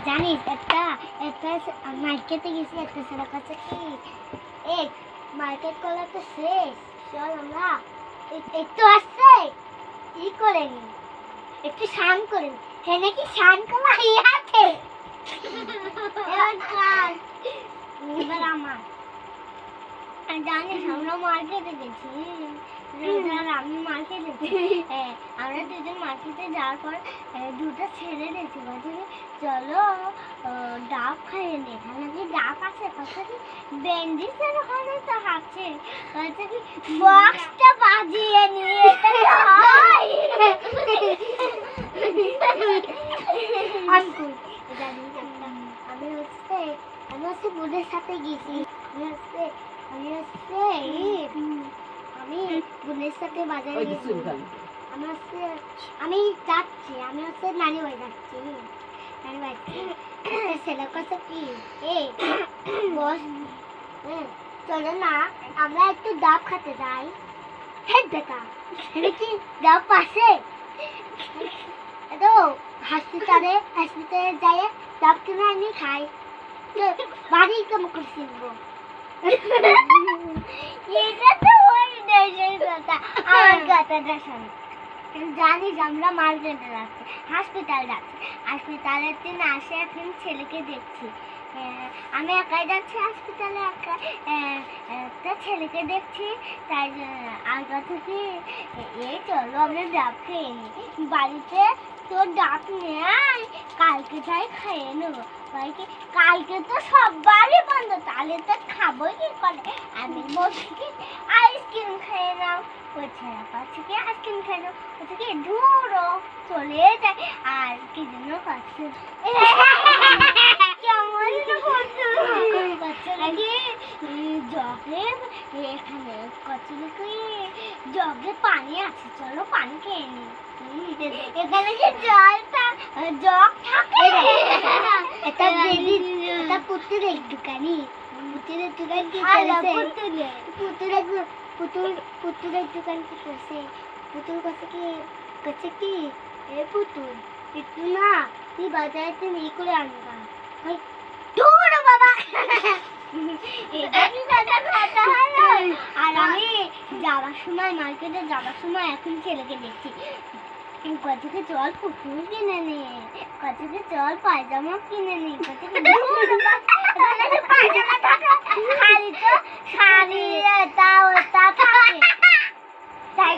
জানিস একটা একটা মার্কেটে গেছি, একটা ছেলের কাছে কি এক মার্কেট করলে তো শেষ, চল আমরা একটু আসছে ই করে নি, একটু স্নান করে নি। হ্যাঁ নাকি স্নান করা ইয়াতে এবার আমার জানিস আমরা মার্কেটে গেছি, আমি মার্কেটে আমরা দুজন মার্কেটে যাওয়ার পর দুটো ছেড়ে দিয়েছি, বলছে কি চলো ডাব খাইয়ে নি, এখানে কি ডাব আছে, বলছে কি ব্যান্ডিসের ওখানে তো আছে, বলছে কি বক্সটা বাজিয়ে নিয়ে আমি হচ্ছে বোনের সাথে গেছি, আমি বোনের সাথে বাজারে গেছি, আমি যাচ্ছি, আমি হচ্ছে নানি বাড়ি যাচ্ছি, নানি বাড়ি ছেলের কাছে কি বস চলো না আমরা একটু ডাব খেতে যাই। হ্যাঁ দেখা কি ডাব পাশে তো হসপিটালে যাই ডাব কিনে আনি খাই, বাড়ি কেমন করে শিখবো? এটা তো ওই দেশের কথা, আমার কথাটা শোন। জানিস আমরা মার্কেটে যাচ্ছি, হাসপাতাল যাচ্ছি, হাসপাতালের দিন আসে এখন ছেলেকে দেখছি, আমি একাই যাচ্ছি হাসপাতালে, একটা ছেলেকে দেখছি, তাই আর কথা কি এই চলো আমরা ডাব খেয়ে নিই, বাড়িতে তোর ডাব নেই, কালকে তাই খেয়ে নেবো, কালকে তো সবারই বন্ধ, তাহলে তো খাবোই কি করে, আমি বলছি কি আইসক্রিম খেয়ে নাও, ওই ছেলে পাচ্ছে কি আইসক্রিম খেয়ে নাও, বলছে কি ধরো চলে যায়, আর কি জন্য পাচ্ছে জগে এখানে জগে পানি আছে, চলো পানি খেয়ে নি, এখানে কি জলটা জগ থাকে, এটা পুতুলের দোকানি, পুতুলের দোকান কি পুতুলের দোকান কি করছে, পুতুল করছে কি এ পুতুল একটু না তুই বাজারে নিয়ে করে আনবা, ধুর বাবা আর আমি যাওয়ার সময় মার্কেটে যাওয়ার সময় এখন ছেলেকে দেখছি, কতকে চল পুতুল কিনে নে, কতকে চল পায়জামা কিনে নে, কতকে পায়জামা থাকে খালি তো শাড়ি এটা ওটা থাকে তাই